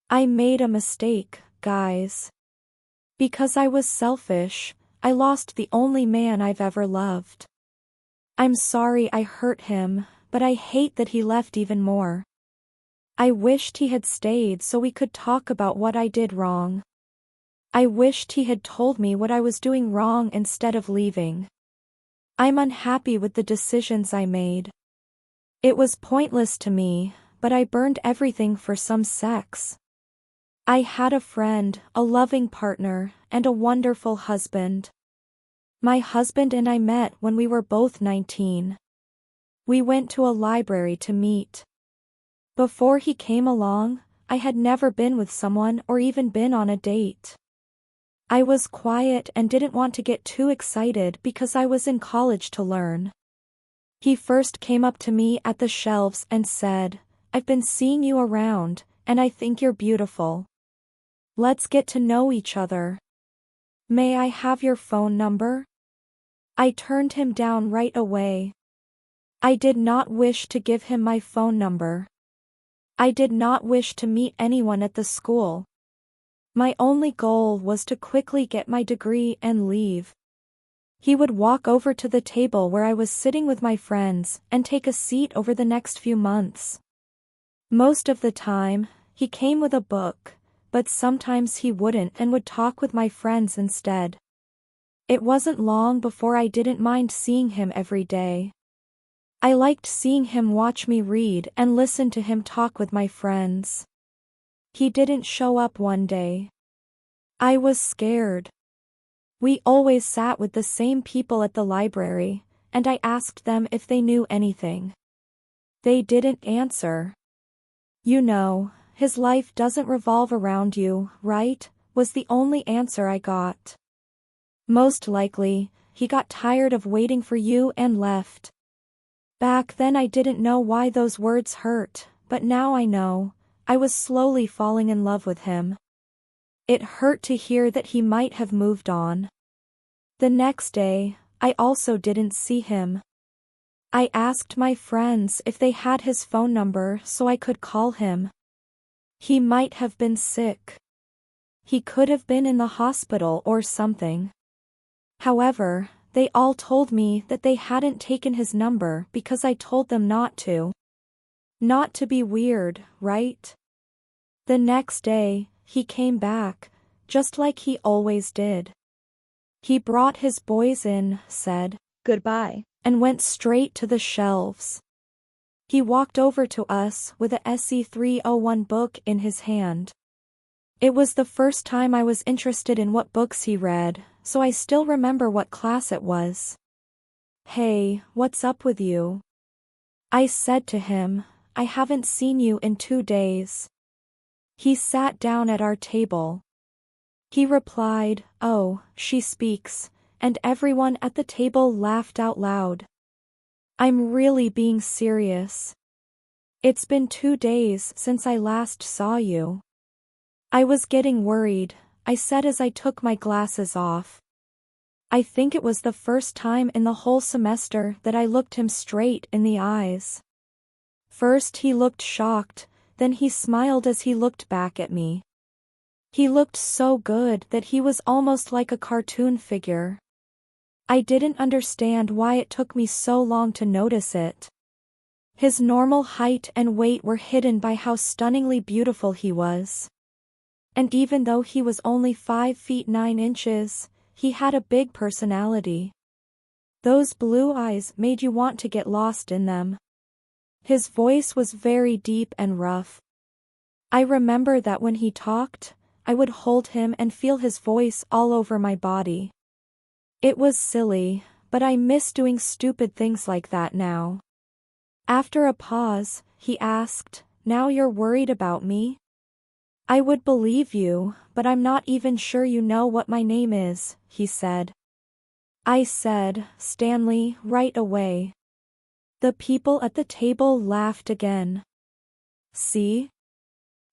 I made a mistake, guys. Because I was selfish, I lost the only man I've ever loved. I'm sorry I hurt him, but I hate that he left even more. I wished he had stayed so we could talk about what I did wrong. I wished he had told me what I was doing wrong instead of leaving. I'm unhappy with the decisions I made. It was pointless to me, but I burned everything for some sex. I had a friend, a loving partner, and a wonderful husband. My husband and I met when we were both 19. We went to a library to meet. Before he came along, I had never been with someone or even been on a date. I was quiet and didn't want to get too excited because I was in college to learn. He first came up to me at the shelves and said, "I've been seeing you around, and I think you're beautiful. Let's get to know each other. May I have your phone number?" I turned him down right away. I did not wish to give him my phone number. I did not wish to meet anyone at the school. My only goal was to quickly get my degree and leave. He would walk over to the table where I was sitting with my friends and take a seat over the next few months. Most of the time, he came with a book, but sometimes he wouldn't and would talk with my friends instead. It wasn't long before I didn't mind seeing him every day. I liked seeing him watch me read and listen to him talk with my friends. He didn't show up one day. I was scared. We always sat with the same people at the library, and I asked them if they knew anything. They didn't answer. "You know, his life doesn't revolve around you, right?" was the only answer I got. "Most likely, he got tired of waiting for you and left." Back then I didn't know why those words hurt, but now I know. I was slowly falling in love with him. It hurt to hear that he might have moved on. The next day, I also didn't see him. I asked my friends if they had his phone number so I could call him. He might have been sick. He could have been in the hospital or something. However, they all told me that they hadn't taken his number because I told them not to. Not to be weird, right? The next day, he came back, just like he always did. He brought his boys in, said goodbye, and went straight to the shelves. He walked over to us with a SE301 book in his hand. It was the first time I was interested in what books he read, so I still remember what class it was. "Hey, what's up with you?" I said to him. "I haven't seen you in 2 days." He sat down at our table. He replied, "Oh, she speaks," and everyone at the table laughed out loud. I'm really being serious. It's been 2 days since I last saw you. I was getting worried, I said as I took my glasses off. I think it was the first time in the whole semester that I looked him straight in the eyes. First he looked shocked, then he smiled as he looked back at me. He looked so good that he was almost like a cartoon figure. I didn't understand why it took me so long to notice it. His normal height and weight were hidden by how stunningly beautiful he was. And even though he was only 5 feet 9 inches, he had a big personality. Those blue eyes made you want to get lost in them. His voice was very deep and rough. I remember that when he talked, I would hold him and feel his voice all over my body. It was silly, but I miss doing stupid things like that now. After a pause, he asked, "Now you're worried about me?" "I would believe you, but I'm not even sure you know what my name is," he said. I said, "Stanley," right away. The people at the table laughed again. "See?"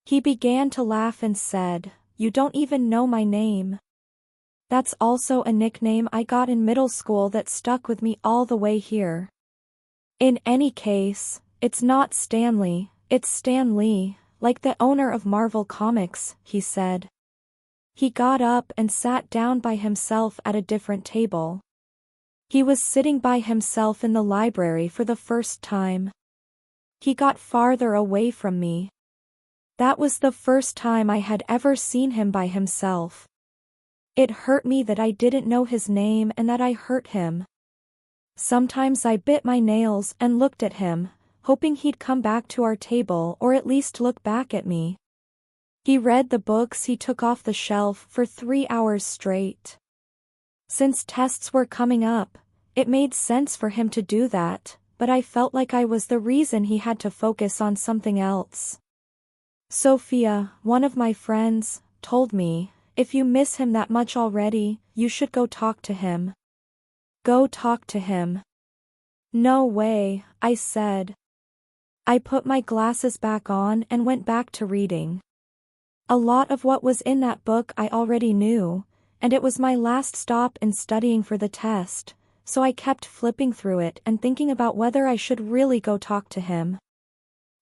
He began to laugh and said, "You don't even know my name." That's also a nickname I got in middle school that stuck with me all the way here. In any case, it's not Stanley, it's Stan Lee, like the owner of Marvel Comics, he said. He got up and sat down by himself at a different table. He was sitting by himself in the library for the first time. He got farther away from me. That was the first time I had ever seen him by himself. It hurt me that I didn't know his name and that I hurt him. Sometimes I bit my nails and looked at him, hoping he'd come back to our table or at least look back at me. He read the books he took off the shelf for 3 hours straight. Since tests were coming up, it made sense for him to do that, but I felt like I was the reason he had to focus on something else. Sophia, one of my friends, told me, "If you miss him that much already, you should go talk to him." Go talk to him. No way, I said. I put my glasses back on and went back to reading. A lot of what was in that book I already knew, and it was my last stop in studying for the test, so I kept flipping through it and thinking about whether I should really go talk to him.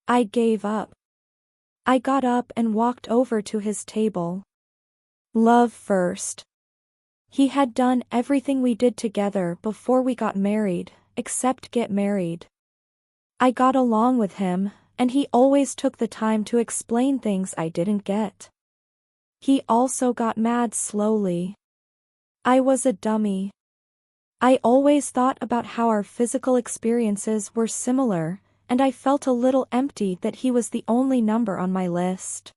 I gave up. I got up and walked over to his table. Love first. He had done everything we did together before we got married, except get married. I got along with him, and he always took the time to explain things I didn't get. He also got mad slowly. I was a dummy. I always thought about how our physical experiences were similar, and I felt a little empty that he was the only number on my list.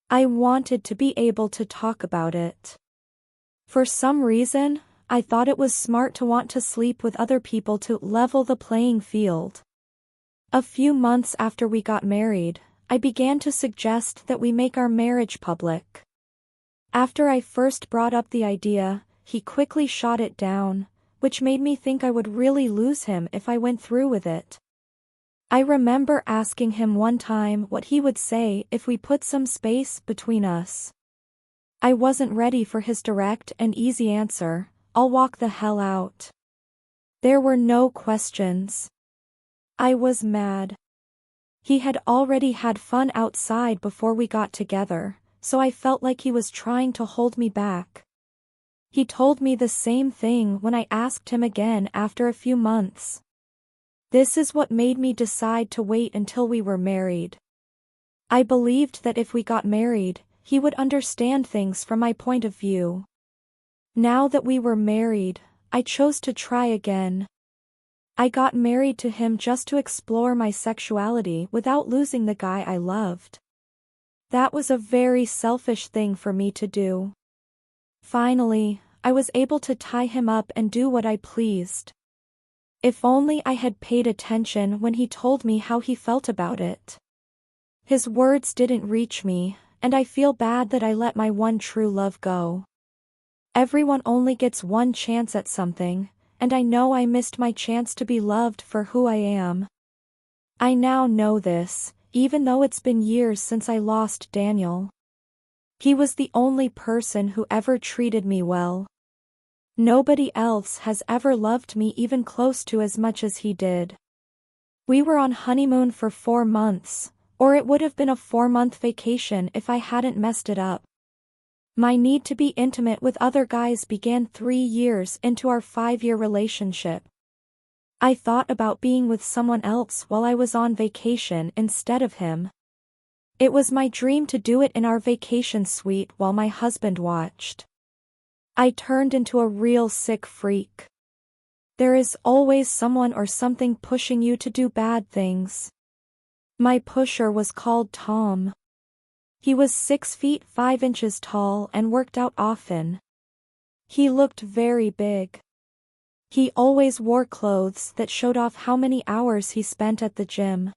I wanted to be able to talk about it. For some reason, I thought it was smart to want to sleep with other people to level the playing field. A few months after we got married, I began to suggest that we make our marriage public. After I first brought up the idea, he quickly shot it down, which made me think I would really lose him if I went through with it. I remember asking him one time what he would say if we put some space between us. I wasn't ready for his direct and easy answer, "I'll walk the hell out." There were no questions. I was mad. He had already had fun outside before we got together, so I felt like he was trying to hold me back. He told me the same thing when I asked him again after a few months. This is what made me decide to wait until we were married. I believed that if we got married, he would understand things from my point of view. Now that we were married, I chose to try again. I got married to him just to explore my sexuality without losing the guy I loved. That was a very selfish thing for me to do. Finally, I was able to tie him up and do what I pleased. If only I had paid attention when he told me how he felt about it. His words didn't reach me, and I feel bad that I let my one true love go. Everyone only gets one chance at something, and I know I missed my chance to be loved for who I am. I now know this, even though it's been years since I lost Daniel. He was the only person who ever treated me well. Nobody else has ever loved me even close to as much as he did. We were on honeymoon for 4 months, or it would have been a 4-month vacation if I hadn't messed it up. My need to be intimate with other guys began 3 years into our 5-year relationship. I thought about being with someone else while I was on vacation instead of him. It was my dream to do it in our vacation suite while my husband watched. I turned into a real sick freak. There is always someone or something pushing you to do bad things. My pusher was called Tom. He was 6 feet 5 inches tall and worked out often. He looked very big. He always wore clothes that showed off how many hours he spent at the gym.